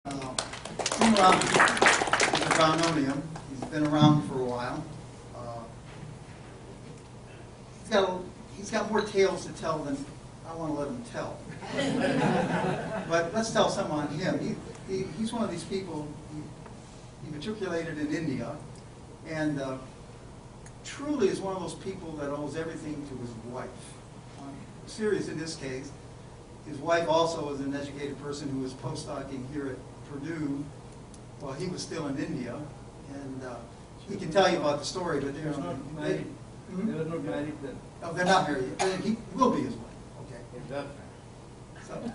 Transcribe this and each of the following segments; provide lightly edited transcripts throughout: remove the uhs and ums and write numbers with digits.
Singaram is a Brownonium. He's been around for a while. He's got more tales to tell than I want to let him tell. But let's tell some on him. He's one of these people. He matriculated in India, and truly is one of those people that owes everything to his wife. Serious in this case. His wife also is an educated person who was postdocing here at Purdue while he was still in India, and he can tell you about the story. But they're not married. They were not married then. Oh, they're not married. He will be his wife. Okay. So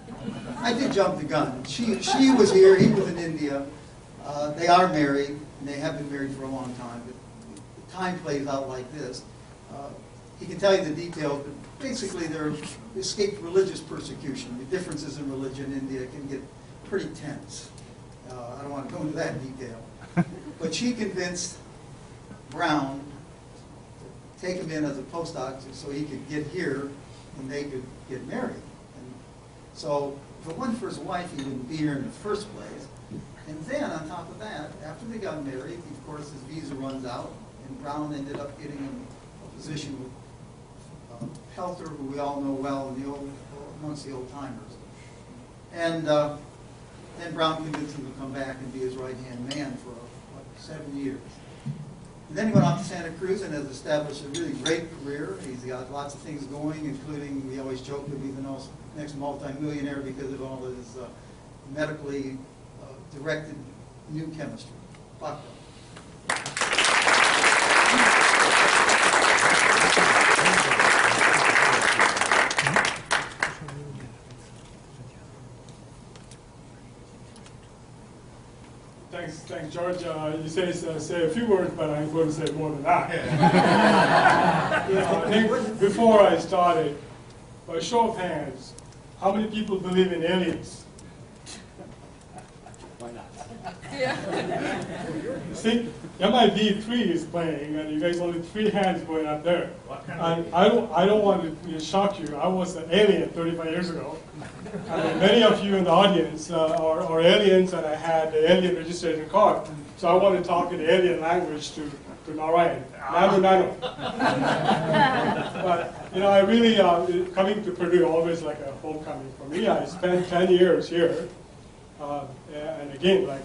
I did jump the gun. She was here. He was in India. They are married, and they have been married for a long time. But the time plays out like this. He can tell you the details, but basically they're escaped religious persecution. The differences in religion in India can get pretty tense. I don't want to go into that detail. But she convinced Brown to take him in as a postdoc so he could get here and they could get married. And so if it wasn't for his wife, he wouldn't be here in the first place. And then on top of that, after they got married, of course his visa runs out, and Brown ended up getting a position with Helter, who we all know well amongst the old timers. And then Brown convinced him to come back and be his right-hand man for 7 years. And then he went off to Santa Cruz and has established a really great career. He's got lots of things going, including, we always joke that he's the next multi-millionaire because of all his medically directed new chemistry. Bakthan. Thanks, George. You say a few words, but I'm going to say more than that. I think before I started, by show of hands, how many people believe in aliens? Why not? Yeah. See, MIB 3 is playing, and you guys only 3 hands going up there. And I don't want to shock you. I was an alien 35 years ago. And many of you in the audience are aliens, and I had the alien registration card. So I want to talk in the alien language to Narayan. Nano. But, I really, coming to Purdue, always like a homecoming for me. I spent 10 years here. And again, like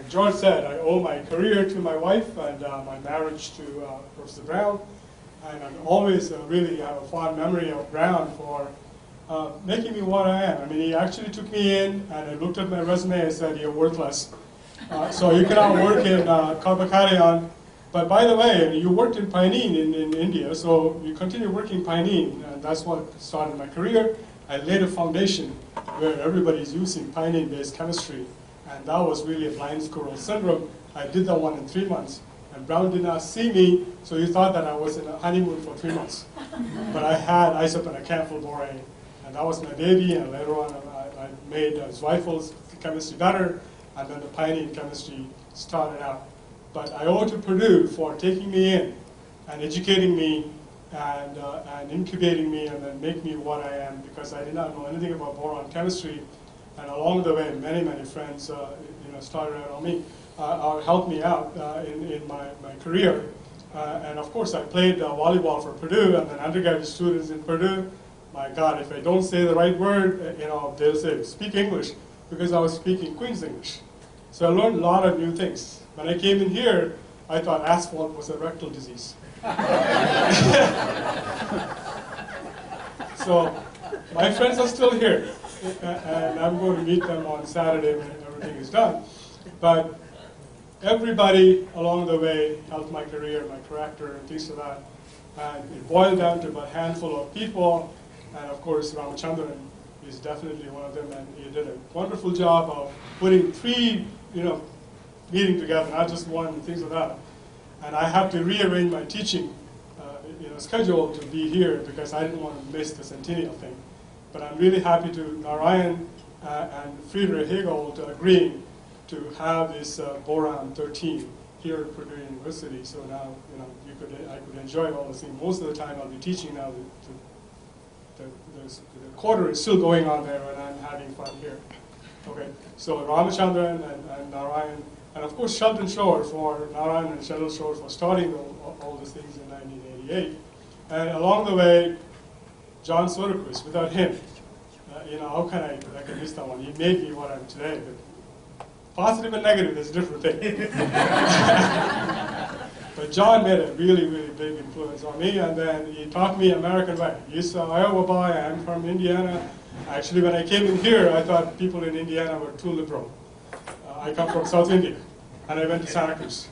George said, I owe my career to my wife and my marriage to Professor Brown. And I always really have a fond memory of Brown for making me what I am. I mean, he actually took me in, and I looked at my resume and said, "You're worthless. So you cannot work in Carbocation." But by the way, you worked in Pinene in India, so you continue working Pinene, and that's what started my career. I laid a foundation where everybody's using Pinene-based chemistry, and that was really a blind squirrel syndrome. I did that one in 3 months, and Brown did not see me, so he thought that I was in a honeymoon for 3 months. But I had isopentacamphor borane, and that was my baby, and later on I made Zweifels chemistry better, and then the Pinene chemistry started out. But I owe it to Purdue for taking me in and educating me and incubating me and then make me what I am, because I did not know anything about boron chemistry. And along the way, many friends started out on me, or helped me out in my career. And of course, I played volleyball for Purdue, and then undergraduate students in Purdue. My God, if I don't say the right word, they'll say, "Speak English," because I was speaking Queen's English. So I learned a lot of new things. When I came in here, I thought asphalt was a rectal disease. So my friends are still here, and I'm going to meet them on Saturday when everything is done. But everybody along the way helped my career, my character, and things like that. And it boiled down to about a handful of people, and of course Ramachandran is definitely one of them, and he did a wonderful job of putting 3, meeting together, not just one, and things like that. And I had to rearrange my teaching schedule to be here because I didn't want to miss the centennial thing. But I'm really happy to Narayan and Friedrich Hegel to agreeing to have this BORAM-XIII here at Purdue University. So now, I could enjoy all the things. Most of the time I'll be teaching now. The quarter is still going on there, and I'm having fun here. Okay, so Ramachandran and Narayan, and of course Sheldon Shore for Narayan and Sheldon Shore for starting all these things in 1988. And along the way, John Soderquist, without him, how can I miss that one? He made me what I am today. But positive and negative is a different thing. But John made a really, really big influence on me, and then he taught me American way. He's an Iowa boy, I'm from Indiana. Actually, when I came in here, I thought people in Indiana were too liberal. I come from South India, and I went to Santa Cruz.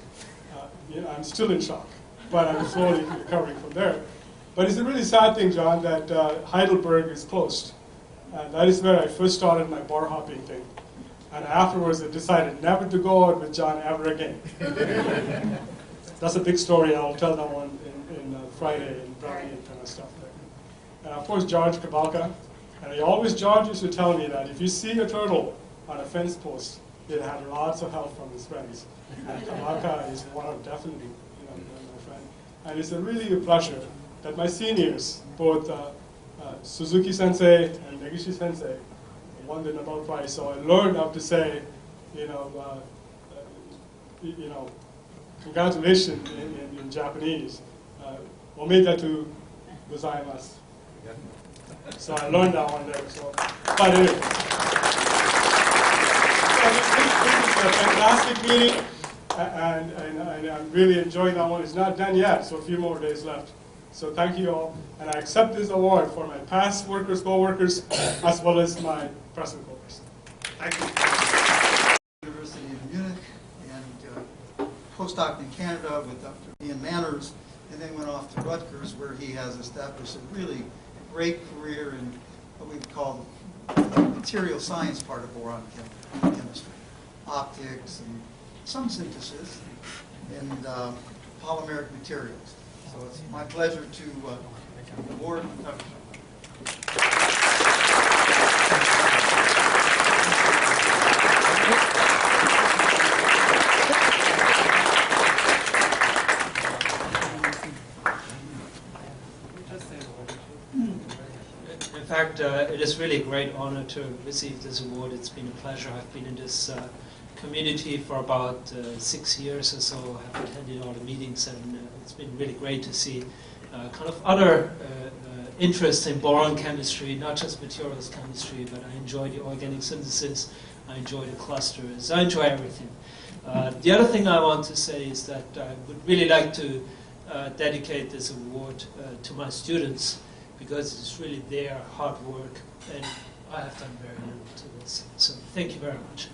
I'm still in shock, but I'm slowly recovering from there. But it's a really sad thing, John, that Heidelberg is closed. And that is where I first started my bar hopping thing. And afterwards, I decided never to go out with John ever again. That's a big story. I'll tell that one in Friday in Brownie and kind of stuff there. And of course, George Kabalka. And George used to tell me that if you see a turtle on a fence post, it had lots of help from his friends. And Kabalka is one of definitely, my friend. And it's really a pleasure that my seniors, both Suzuki Sensei and Negishi Sensei, won the Nobel Prize. So I learned how to say, congratulations in Japanese. Omedetou gozaimasu. So I learned that one there. So, but anyway, this is a fantastic meeting, and I'm really enjoying that one. It's not done yet, so a few more days left. So thank you all, and I accept this award for my past workers, co-workers, as well as my present co-workers. Thank you. University of Munich, and postdoc in Canada with Dr. Ian Manners, and then went off to Rutgers, where he has established a really great career in what we would call the material science part of boron chemistry, optics and some synthesis, and polymeric materials. So it's my pleasure to award Dr. In fact, it is really a great honor to receive this award. It's been a pleasure. I've been in this community for about 6 years or so. I've attended all the meetings, and it's been really great to see kind of other interest in boron chemistry, not just materials chemistry, but I enjoy the organic synthesis, I enjoy the clusters, I enjoy everything. The other thing I want to say is that I would really like to dedicate this award to my students, because it's really their hard work, and I have done very little to this. So thank you very much.